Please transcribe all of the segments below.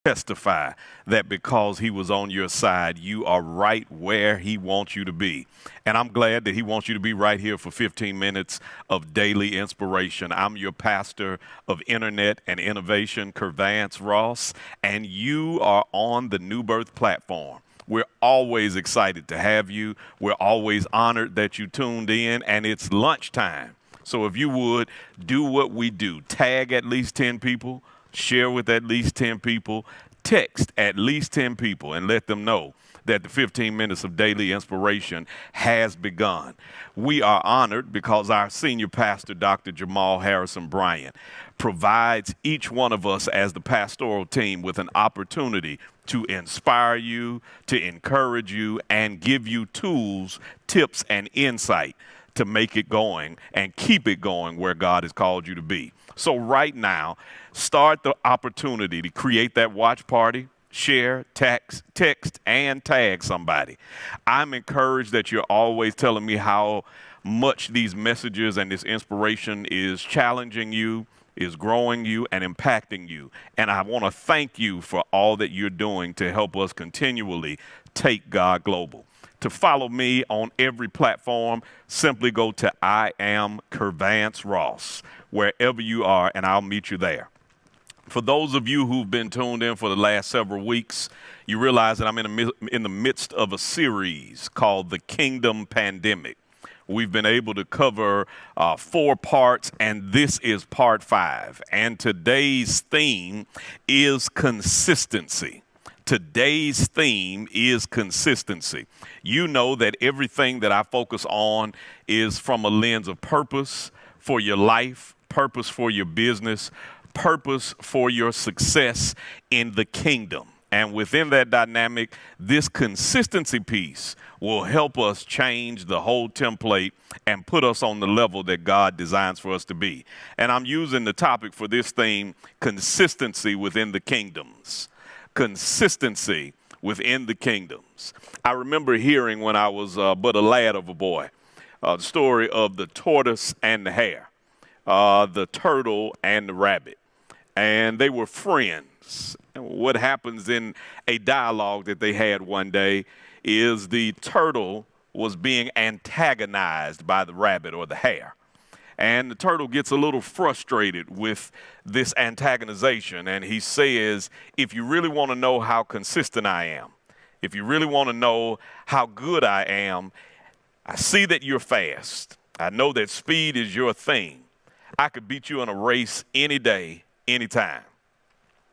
testify that because he was on your side, you are right where he wants you to be. And I'm glad that he wants you to be right here for 15 minutes of daily inspiration. I'm your pastor of internet and innovation, Vance Ross, and you are on the New Birth platform. We're always excited to have you. We're always honored that you tuned in, and it's lunchtime. So if you would, do what we do. Tag at least 10 people, share with at least 10 people, text at least 10 people, and let them know that the 15 minutes of daily inspiration has begun. We are honored because our senior pastor, Dr. Jamal Bryant, provides each one of us as the pastoral team with an opportunity to inspire you, to encourage you, and give you tools, tips, and insight to make it going and keep it going where God has called you to be. So right now, start the opportunity to create that watch party, share, text, and tag somebody. I'm encouraged that you're always telling me how much these messages and this inspiration is challenging you, is growing you, and impacting you. And I want to thank you for all that you're doing to help us continually take God global. To follow me on every platform, simply go to I am Vance Ross, wherever you are, and I'll meet you there. For those of you who've been tuned in for the last several weeks, you realize that I'm in the midst of a series called The Kingdom Pandemic. We've been able to cover 4 parts, and this is part 5. And today's theme is consistency. Today's theme is consistency. You know that everything that I focus on is from a lens of purpose for your life, purpose for your business, purpose for your success in the kingdom. And within that dynamic, this consistency piece will help us change the whole template and put us on the level that God designs for us to be. And I'm using the topic for this theme, consistency within the kingdoms. Consistency within the kingdoms. I remember hearing when I was but a lad of a boy, the story of the tortoise and the hare, the turtle and the rabbit. And they were friends. And what happens in a dialogue that they had one day is the turtle was being antagonized by the rabbit or the hare. And the turtle gets a little frustrated with this antagonization, and he says, if you really want to know how consistent I am, if you really want to know how good I am, I see that you're fast. I know that speed is your thing. I could beat you in a race any day, anytime.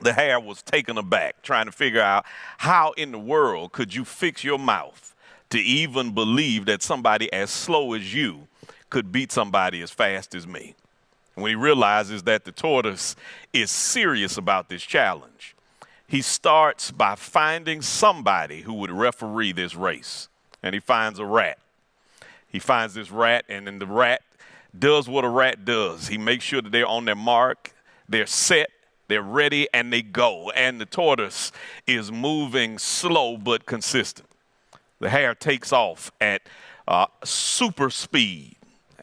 The hare was taken aback, trying to figure out how in the world could you fix your mouth to even believe that somebody as slow as you could beat somebody as fast as me. When he realizes that the tortoise is serious about this challenge, he starts by finding somebody who would referee this race. And he finds a rat. He finds this rat, and then the rat does what a rat does. He makes sure that they're on their mark, they're set, they're ready, and they go. And the tortoise is moving slow but consistent. The hare takes off at super speed.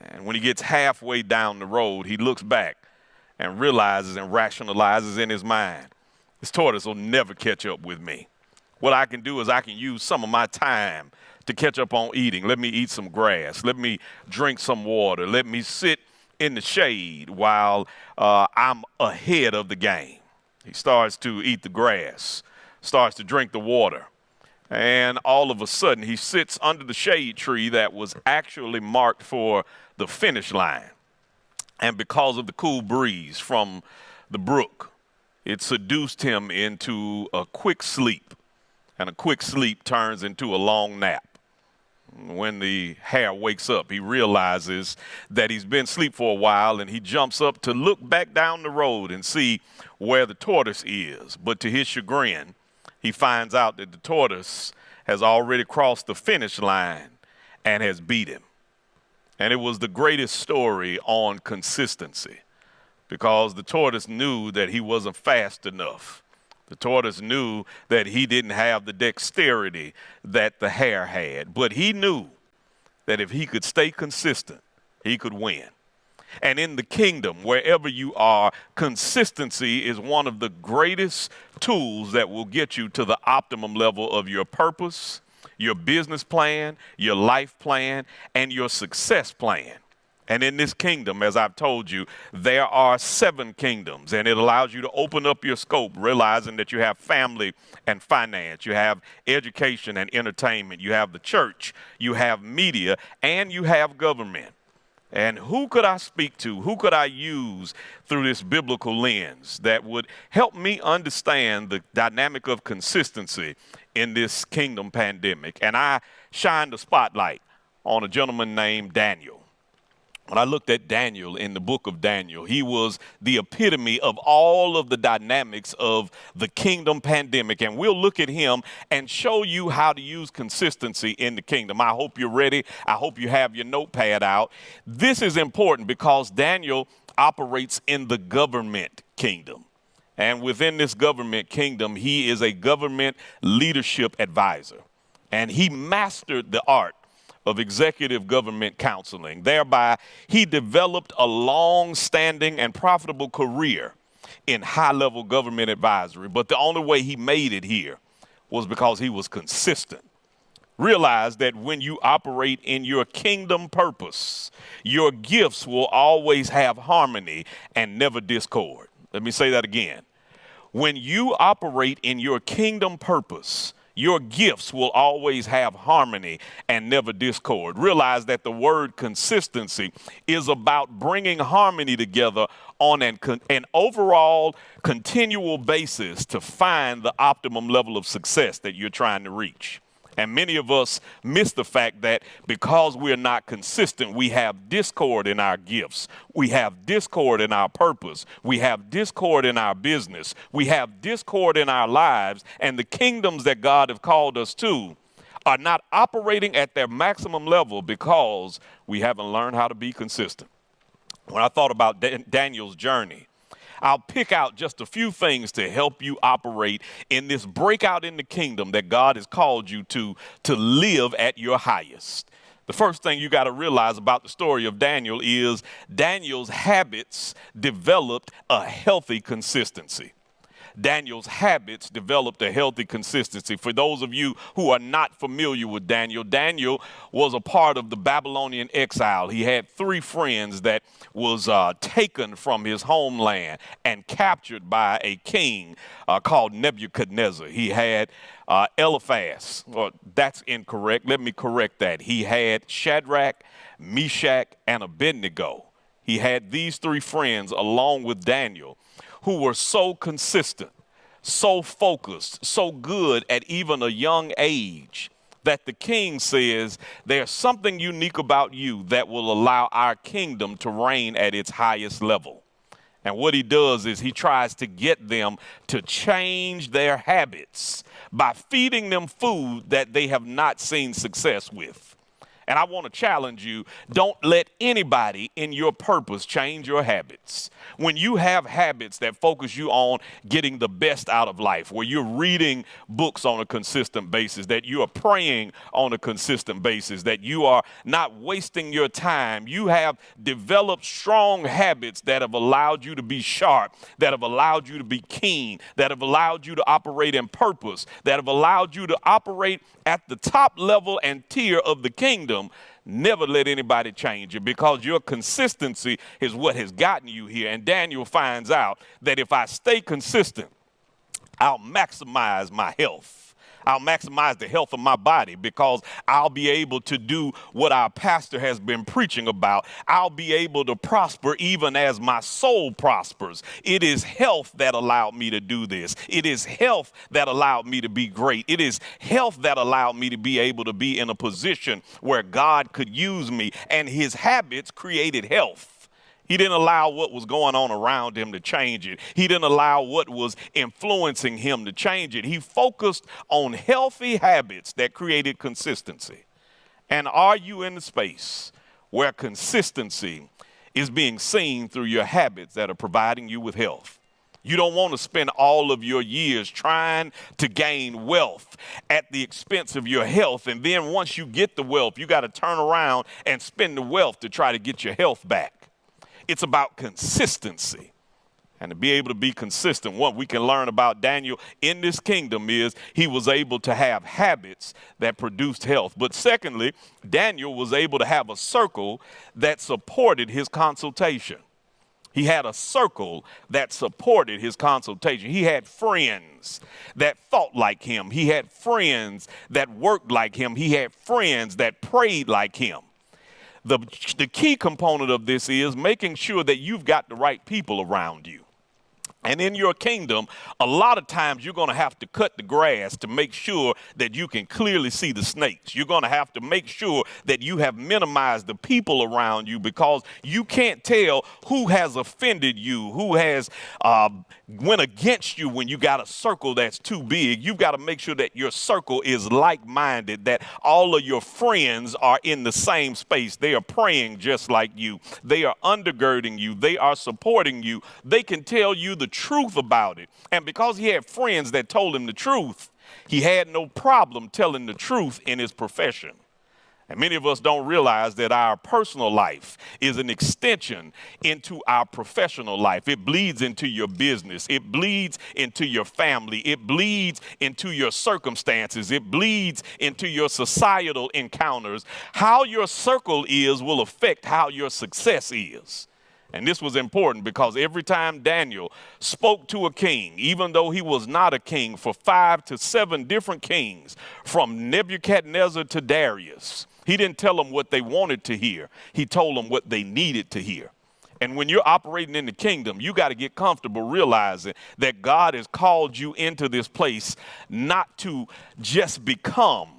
And when he gets halfway down the road, he looks back and realizes and rationalizes in his mind, this tortoise will never catch up with me. What I can do is I can use some of my time to catch up on eating. Let me eat some grass. Let me drink some water. Let me sit in the shade while I'm ahead of the game. He starts to eat the grass, starts to drink the water. And all of a sudden, he sits under the shade tree that was actually marked for the finish line. And because of the cool breeze from the brook, it seduced him into a quick sleep. And a quick sleep turns into a long nap. When the hare wakes up, he realizes that he's been asleep for a while, and he jumps up to look back down the road and see where the tortoise is. But to his chagrin, he finds out that the tortoise has already crossed the finish line and has beat him. And it was the greatest story on consistency because the tortoise knew that he wasn't fast enough. The tortoise knew that he didn't have the dexterity that the hare had, but he knew that if he could stay consistent, he could win. And in the kingdom, wherever you are, consistency is one of the greatest tools that will get you to the optimum level of your purpose, your business plan, your life plan, and your success plan. And in this kingdom, as I've told you, there are 7 kingdoms, and it allows you to open up your scope, realizing that you have family and finance, you have education and entertainment, you have the church, you have media, and you have government. And who could I speak to? Who could I use through this biblical lens that would help me understand the dynamic of consistency in this kingdom pandemic? And I shined a spotlight on a gentleman named Daniel. When I looked at Daniel in the book of Daniel, he was the epitome of all of the dynamics of the kingdom pandemic. And we'll look at him and show you how to use consistency in the kingdom. I hope you're ready. I hope you have your notepad out. This is important because Daniel operates in the government kingdom. And within this government kingdom, he is a government leadership advisor. And he mastered the art of executive government counseling. Thereby, he developed a long-standing and profitable career in high-level government advisory. But the only way he made it here was because he was consistent. Realize that when you operate in your kingdom purpose, your gifts will always have harmony and never discord. Let me say that again. When you operate in your kingdom purpose, your gifts will always have harmony and never discord. Realize that the word consistency is about bringing harmony together on an overall continual basis to find the optimum level of success that you're trying to reach. And many of us miss the fact that because we're not consistent, we have discord in our gifts. We have discord in our purpose. We have discord in our business. We have discord in our lives. And the kingdoms that God has called us to are not operating at their maximum level because we haven't learned how to be consistent. When I thought about Daniel's journey, I'll pick out just a few things to help you operate in this breakout in the kingdom that God has called you to live at your highest. The first thing you got to realize about the story of Daniel is Daniel's habits developed a healthy consistency. Daniel's habits developed a healthy consistency. For those of you who are not familiar with Daniel, Daniel was a part of the Babylonian exile. He had 3 friends that was taken from his homeland and captured by a king called Nebuchadnezzar. He had Eliphaz. Well, that's incorrect. Let me correct that. He had Shadrach, Meshach, and Abednego. He had these 3 friends along with Daniel, who were so consistent, so focused, so good at even a young age that the king says there's something unique about you that will allow our kingdom to reign at its highest level. And what he does is he tries to get them to change their habits by feeding them food that they have not seen success with. And I want to challenge you, don't let anybody in your purpose change your habits. When you have habits that focus you on getting the best out of life, where you're reading books on a consistent basis, that you are praying on a consistent basis, that you are not wasting your time, you have developed strong habits that have allowed you to be sharp, that have allowed you to be keen, that have allowed you to operate in purpose, that have allowed you to operate at the top level and tier of the kingdom. Never let anybody change you, because your consistency is what has gotten you here. And Daniel finds out that if I stay consistent, I'll maximize my health. I'll maximize the health of my body, because I'll be able to do what our pastor has been preaching about. I'll be able to prosper even as my soul prospers. It is health that allowed me to do this. It is health that allowed me to be great. It is health that allowed me to be able to be in a position where God could use me. And his habits created health. He didn't allow what was going on around him to change it. He didn't allow what was influencing him to change it. He focused on healthy habits that created consistency. And are you in the space where consistency is being seen through your habits that are providing you with health? You don't want to spend all of your years trying to gain wealth at the expense of your health. And then once you get the wealth, you got to turn around and spend the wealth to try to get your health back. It's about consistency. And to be able to be consistent, what we can learn about Daniel in this kingdom is he was able to have habits that produced health. But secondly, Daniel was able to have a circle that supported his consultation. He had a circle that supported his consultation. He had friends that thought like him. He had friends that worked like him. He had friends that prayed like him. The key component of this is making sure that you've got the right people around you. And in your kingdom, a lot of times you're going to have to cut the grass to make sure that you can clearly see the snakes. You're going to have to make sure that you have minimized the people around you, because you can't tell who has offended you, who has went against you when you got a circle that's too big. You've got to make sure that your circle is like-minded, that all of your friends are in the same space. They are praying just like you. They are undergirding you. They are supporting you. They can tell you the truth about it. And because he had friends that told him the truth, he had no problem telling the truth in his profession. And many of us don't realize that our personal life is an extension into our professional life. It bleeds into your business. It bleeds into your family. It bleeds into your circumstances. It bleeds into your societal encounters. How your circle is will affect how your success is. And this was important because every time Daniel spoke to a king, even though he was not a king, for 5 to 7 different kings, from Nebuchadnezzar to Darius, he didn't tell them what they wanted to hear. He told them what they needed to hear. And when you're operating in the kingdom, you got to get comfortable realizing that God has called you into this place not to just become,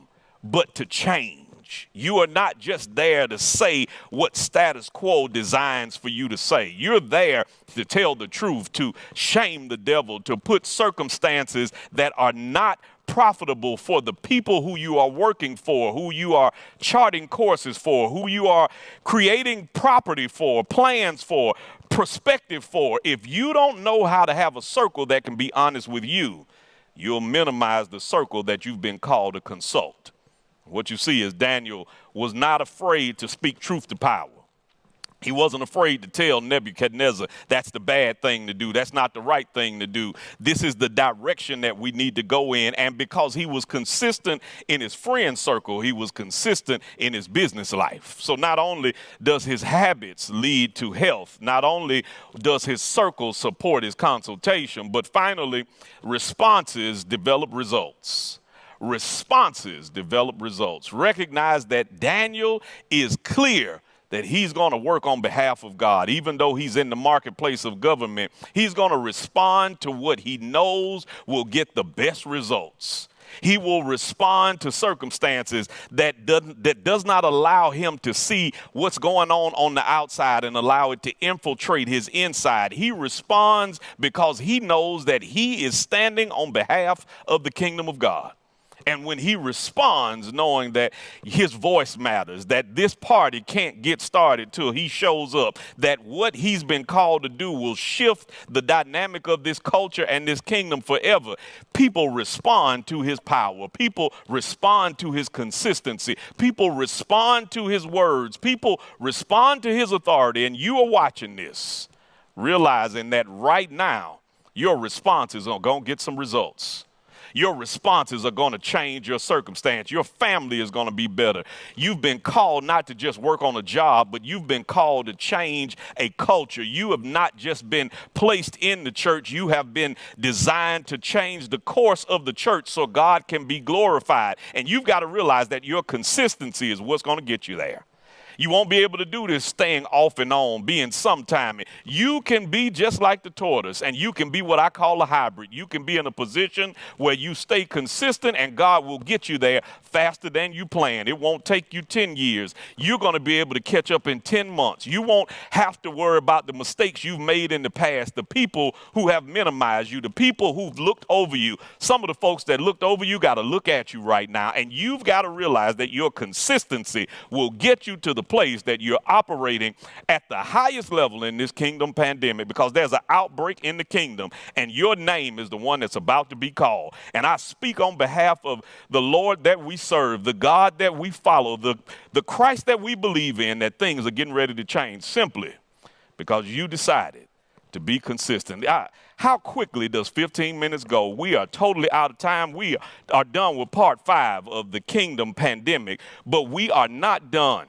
but to change. You are not just there to say what status quo designs for you to say. You're there to tell the truth, to shame the devil, to put circumstances that are not profitable for the people who you are working for, who you are charting courses for, who you are creating property for, plans for, perspective for. If you don't know how to have a circle that can be honest with you, you'll minimize the circle that you've been called to consult. What you see is Daniel was not afraid to speak truth to power. He wasn't afraid to tell Nebuchadnezzar, that's the bad thing to do. That's not the right thing to do. This is the direction that we need to go in. And because he was consistent in his friend circle, he was consistent in his business life. So not only does his habits lead to health, not only does his circle support his consultation, but finally, responses develop results. Responses develop results. Recognize that Daniel is clear that he's going to work on behalf of God. Even though he's in the marketplace of government, he's going to respond to what he knows will get the best results. He will respond to circumstances that does not allow him to see what's going on the outside and allow it to infiltrate his inside. He responds because he knows that he is standing on behalf of the kingdom of God. And when he responds, knowing that his voice matters, that this party can't get started till he shows up, that what he's been called to do will shift the dynamic of this culture and this kingdom forever, people respond to his power. People respond to his consistency. People respond to his words. People respond to his authority. And you are watching this, realizing that right now, your responses are going to get some results. Your responses are going to change your circumstance. Your family is going to be better. You've been called not to just work on a job, but you've been called to change a culture. You have not just been placed in the church. You have been designed to change the course of the church so God can be glorified. And you've got to realize that your consistency is what's going to get you there. You won't be able to do this staying off and on, being sometime. You can be just like the tortoise, and you can be what I call a hybrid. You can be in a position where you stay consistent, and God will get you there faster than you plan. It won't take you 10 years. You're going to be able to catch up in 10 months. You won't have to worry about the mistakes you've made in the past, the people who have minimized you, the people who've looked over you. Some of the folks that looked over you got to look at you right now, and you've got to realize that your consistency will get you to the place that you're operating at the highest level in this kingdom pandemic, because there's an outbreak in the kingdom and your name is the one that's about to be called. And I speak on behalf of the Lord that we serve, the God that we follow, the Christ that we believe in, that things are getting ready to change simply because you decided to be consistent. How quickly does 15 minutes go? We are totally out of time. We are done with part 5 of the Kingdom Pandemic, but we are not done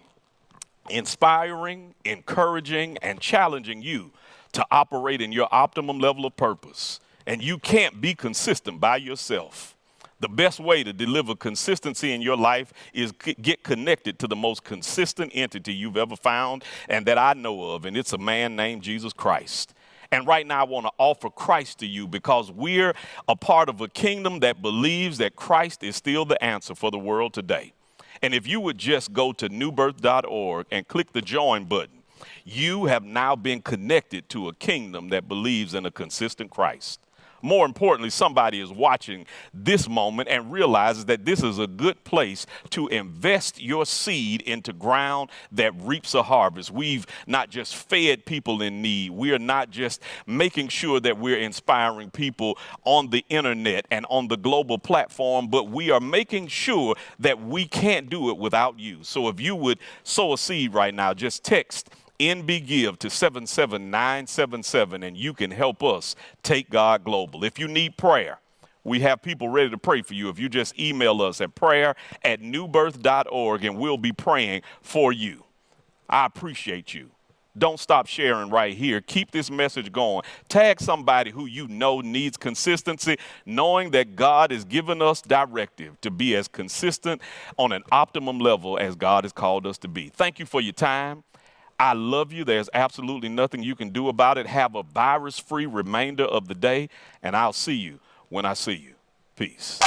inspiring, encouraging, and challenging you to operate in your optimum level of purpose. And you can't be consistent by yourself. The best way to deliver consistency in your life is get connected to the most consistent entity you've ever found and that I know of, and it's a man named Jesus Christ. And right now I want to offer Christ to you because we're a part of a kingdom that believes that Christ is still the answer for the world today. And if you would just go to newbirth.org and click the join button, you have now been connected to a kingdom that believes in a consistent Christ. More importantly, somebody is watching this moment and realizes that this is a good place to invest your seed into ground that reaps a harvest. We've not just fed people in need. We are not just making sure that we're inspiring people on the internet and on the global platform, but we are making sure that we can't do it without you. So if you would sow a seed right now, just text NBGIVE to 77977 and you can help us take God global. If you need prayer, we have people ready to pray for you. If you just email us at prayer@newbirth.org and we'll be praying for you. I appreciate you. Don't stop sharing right here. Keep this message going. Tag somebody who you know needs consistency, knowing that God has given us directive to be as consistent on an optimum level as God has called us to be. Thank you for your time. I love you. There's absolutely nothing you can do about it. Have a virus-free remainder of the day, and I'll see you when I see you. Peace.